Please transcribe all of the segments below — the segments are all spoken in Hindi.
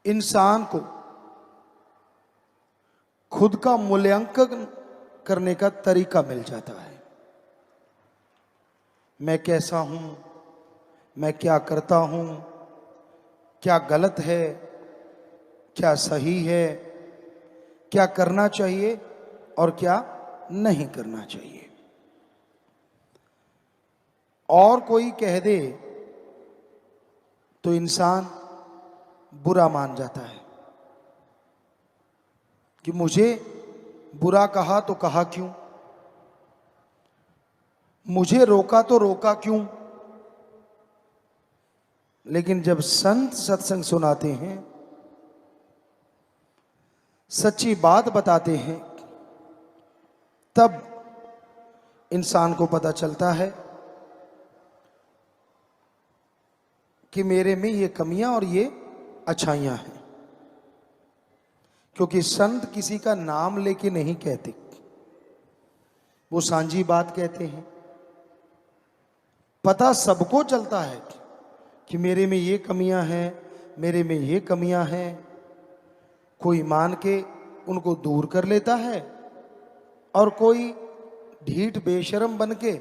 इंसान को खुद का मूल्यांकन करने का तरीका मिल जाता है। मैं कैसा हूं, मैं क्या करता हूं, क्या गलत है, क्या सही है, क्या करना चाहिए और क्या नहीं करना चाहिए। और कोई कह दे तो इंसान बुरा मान जाता है कि मुझे बुरा कहा तो कहा क्यों, मुझे रोका तो रोका क्यों। लेकिन जब संत सत्संग सुनाते हैं, सच्ची बात बताते हैं, तब इंसान को पता चलता है कि मेरे में ये कमियां और ये अच्छाइयां हैं। क्योंकि संत किसी का नाम लेके नहीं कहते, वो सांझी बात कहते हैं। पता सबको चलता है कि मेरे में ये कमियां हैं, मेरे में ये कमियां हैं। कोई मान के उनको दूर कर लेता है और कोई ढीठ बेशरम बन के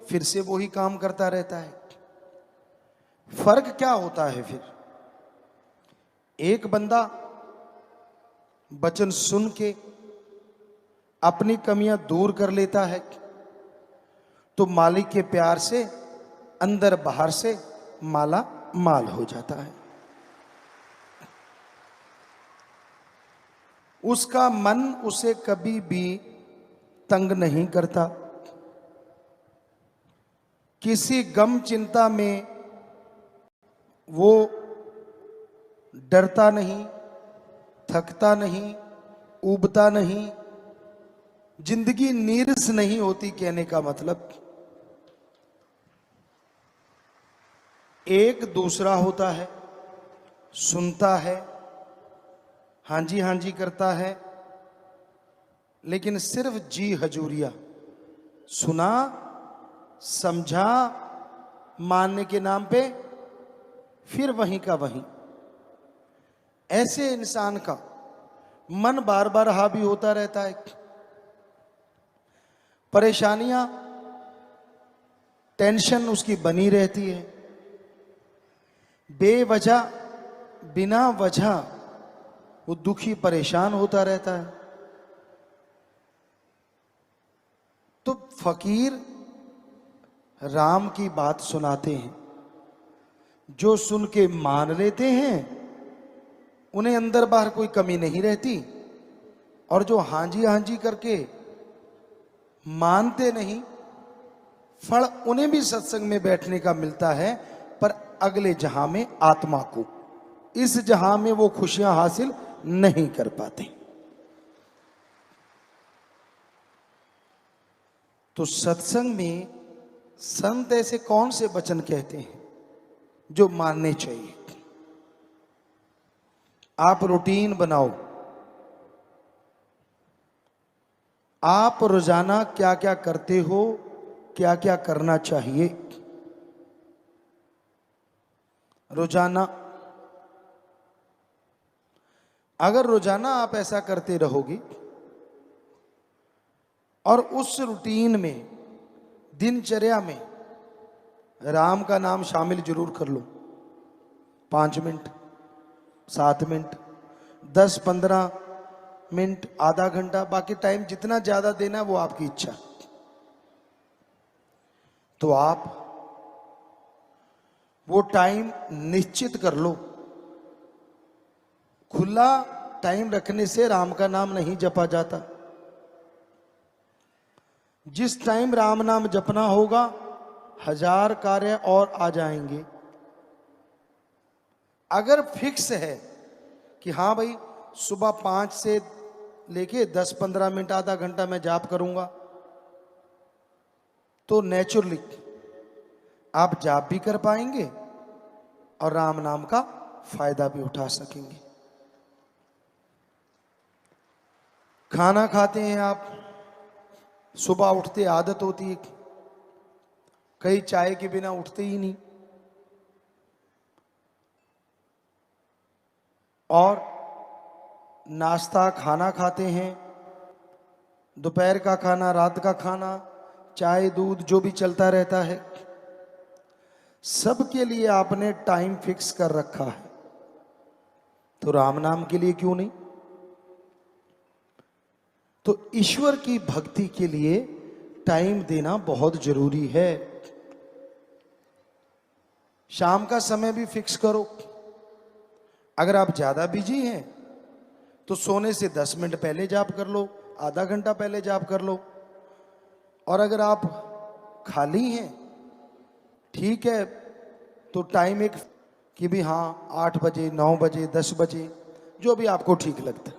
फिर से वही काम करता रहता है। फर्क क्या होता है फिर? एक बंदा वचन सुन के अपनी कमियां दूर कर लेता है तो मालिक के प्यार से अंदर बाहर से माला माल हो जाता है। उसका मन उसे कभी भी तंग नहीं करता। किसी गम चिंता में वो डरता नहीं, थकता नहीं, ऊबता नहीं। जिंदगी नीरस नहीं होती। कहने का मतलब एक दूसरा होता है, सुनता है, हाँ जी करता है, लेकिन सिर्फ जी हजूरिया, सुना, समझा, मानने के नाम पे फिर वहीं का वहीं। ऐसे इंसान का मन बार बार हावी होता रहता है। परेशानियां, टेंशन उसकी बनी रहती है। बेवजह, बिना वजह वो दुखी परेशान होता रहता है। तो फकीर राम की बात सुनाते हैं, जो सुन के मान लेते हैं उन्हें अंदर बाहर कोई कमी नहीं रहती, और जो हाँ जी करके मानते नहीं, फल उन्हें भी सत्संग में बैठने का मिलता है, पर अगले जहां में आत्मा को, इस जहां में वो खुशियां हासिल नहीं कर पाते। तो सत्संग में संत ऐसे कौन से वचन कहते हैं जो मानने चाहिए? आप रूटीन बनाओ। आप रोजाना क्या क्या करते हो, क्या क्या करना चाहिए। रोजाना, अगर रोजाना आप ऐसा करते रहोगे और उस रूटीन में, दिनचर्या में राम का नाम शामिल जरूर कर लो। 5 मिनट, 7 मिनट, 10-15 मिनट, आधा घंटा, बाकी टाइम जितना ज्यादा देना वो आपकी इच्छा। तो आप वो टाइम निश्चित कर लो। खुला टाइम रखने से राम का नाम नहीं जपा जाता। जिस टाइम राम नाम जपना होगा, 1000 कार्य और आ जाएंगे। अगर फिक्स है कि हाँ भाई सुबह 5 से लेके 10-15 मिनट, आधा घंटा मैं जाप करूंगा, तो नेचुरली आप जाप भी कर पाएंगे और राम नाम का फायदा भी उठा सकेंगे। खाना खाते हैं आप, सुबह उठते आदत होती है, कई चाय के बिना उठते ही नहीं, और नाश्ता खाना खाते हैं, दोपहर का खाना, रात का खाना, चाय दूध जो भी चलता रहता है, सबके लिए आपने टाइम फिक्स कर रखा है। तो राम नाम के लिए क्यों नहीं? तो ईश्वर की भक्ति के लिए टाइम देना बहुत जरूरी है। शाम का समय भी फिक्स करो। अगर आप ज्यादा बिजी हैं तो सोने से 10 मिनट पहले जाप कर लो, आधा घंटा पहले जाप कर लो। और अगर आप खाली हैं, ठीक है, तो टाइम एक कि भी हाँ 8 बजे, 9 बजे, 10 बजे, जो भी आपको ठीक लगता।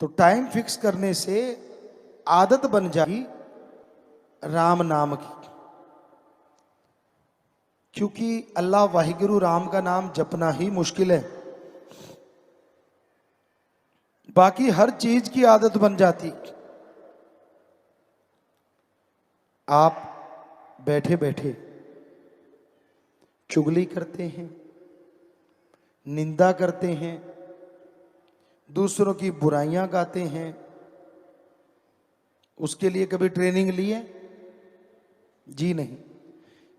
तो टाइम फिक्स करने से आदत बन जाएगी राम नाम की। क्योंकि अल्लाह वाहिगुरु राम का नाम जपना ही मुश्किल है, बाकी हर चीज की आदत बन जाती। आप बैठे बैठे चुगली करते हैं, निंदा करते हैं, दूसरों की बुराइयां गाते हैं, उसके लिए कभी ट्रेनिंग ली है? जी नहीं।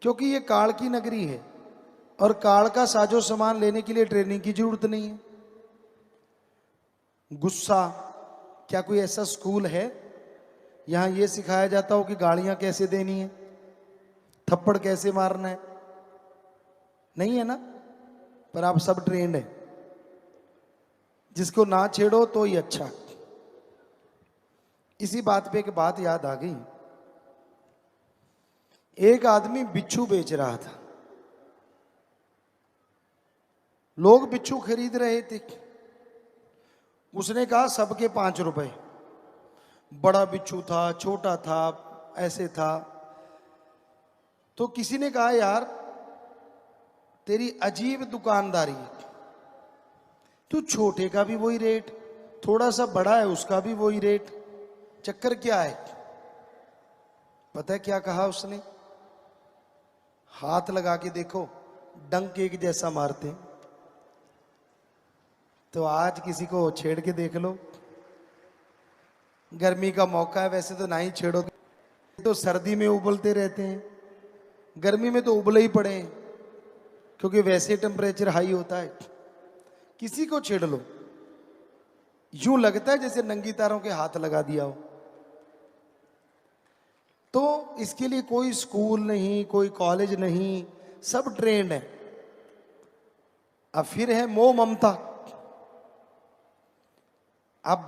क्योंकि ये काल की नगरी है और काल का साजो सामान लेने के लिए ट्रेनिंग की जरूरत नहीं है। गुस्सा, क्या कोई ऐसा स्कूल है यहां यह सिखाया जाता हो कि गालियां कैसे देनी है, थप्पड़ कैसे मारना है? नहीं है ना। पर आप सब ट्रेंड है, जिसको ना छेड़ो तो ही अच्छा। इसी बात पे एक बात याद आ गई। एक आदमी बिच्छू बेच रहा था, लोग बिच्छू खरीद रहे थे। उसने कहा सबके 5 रुपए। बड़ा बिच्छू था, छोटा था, ऐसे था। तो किसी ने कहा यार तेरी अजीब दुकानदारी है, तू छोटे का भी वही रेट, थोड़ा सा बड़ा है उसका भी वही रेट, चक्कर क्या है? पता है क्या कहा उसने? हाथ लगा के देखो, डंक एक जैसा मारते हैं। तो आज किसी को छेड़ के देख लो। गर्मी का मौका है, वैसे तो ना ही छेड़ो, तो सर्दी में उबलते रहते हैं, गर्मी में तो उबले ही पड़े हैं, क्योंकि वैसे टेम्परेचर हाई होता है। किसी को छेड़ लो, यूं लगता है जैसे नंगी तारों के हाथ लगा दिया हो। तो इसके लिए कोई स्कूल नहीं, कोई कॉलेज नहीं, सब ट्रेंड है। अब फिर है मोह ममता। अब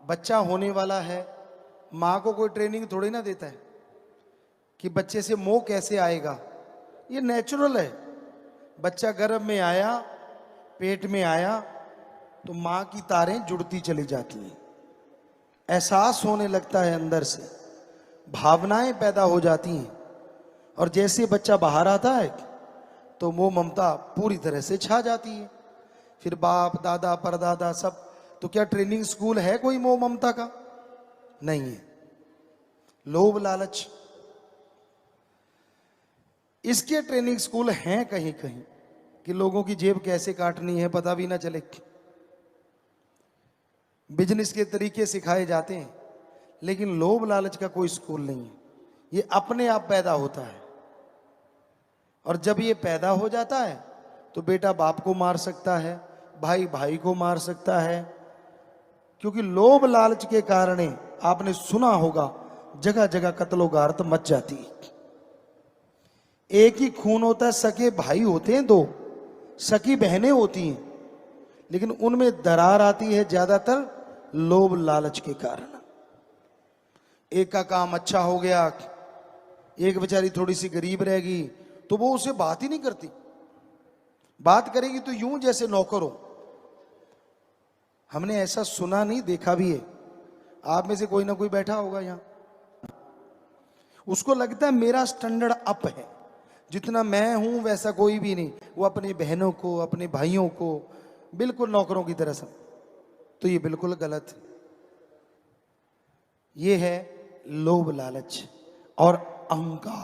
बच्चा होने वाला है, माँ को कोई ट्रेनिंग थोड़ी ना देता है कि बच्चे से मोह कैसे आएगा। ये नेचुरल है। बच्चा गर्भ में आया, पेट में आया, तो माँ की तारें जुड़ती चली जाती हैं, एहसास होने लगता है अंदर से, भावनाएं पैदा हो जाती हैं। और जैसे बच्चा बाहर आता है तो मोह ममता पूरी तरह से छा जाती है। फिर बाप दादा परदादा सब। तो क्या ट्रेनिंग स्कूल है कोई मोह ममता का? नहीं है। लोभ लालच, इसके ट्रेनिंग स्कूल हैं कहीं कहीं कि लोगों की जेब कैसे काटनी है पता भी ना चले। बिजनेस के तरीके सिखाए जाते हैं, लेकिन लोभ लालच का कोई स्कूल नहीं है। ये अपने आप पैदा होता है। और जब ये पैदा हो जाता है तो बेटा बाप को मार सकता है, भाई भाई को मार सकता है। क्योंकि लोभ लालच के कारण आपने सुना होगा जगह जगह कत्लो गारत मच जाती है। एक ही खून होता है, सके भाई होते हैं 2, सकी बहनें होती हैं, लेकिन उनमें दरार आती है ज्यादातर लोभ लालच के कारण। एक का काम अच्छा हो गया, एक बेचारी थोड़ी सी गरीब रहेगी, तो वो उसे बात ही नहीं करती। बात करेगी तो यूं जैसे नौकर हो। हमने ऐसा सुना नहीं, देखा भी है। आप में से कोई ना कोई बैठा होगा यहां, उसको लगता है मेरा स्टैंडर्ड अप है, जितना मैं हूं वैसा कोई भी नहीं। वो अपनी बहनों को, अपने भाइयों को बिल्कुल नौकरों की तरह सब। तो ये बिल्कुल गलत है। ये है लोभ लालच और अहंकार।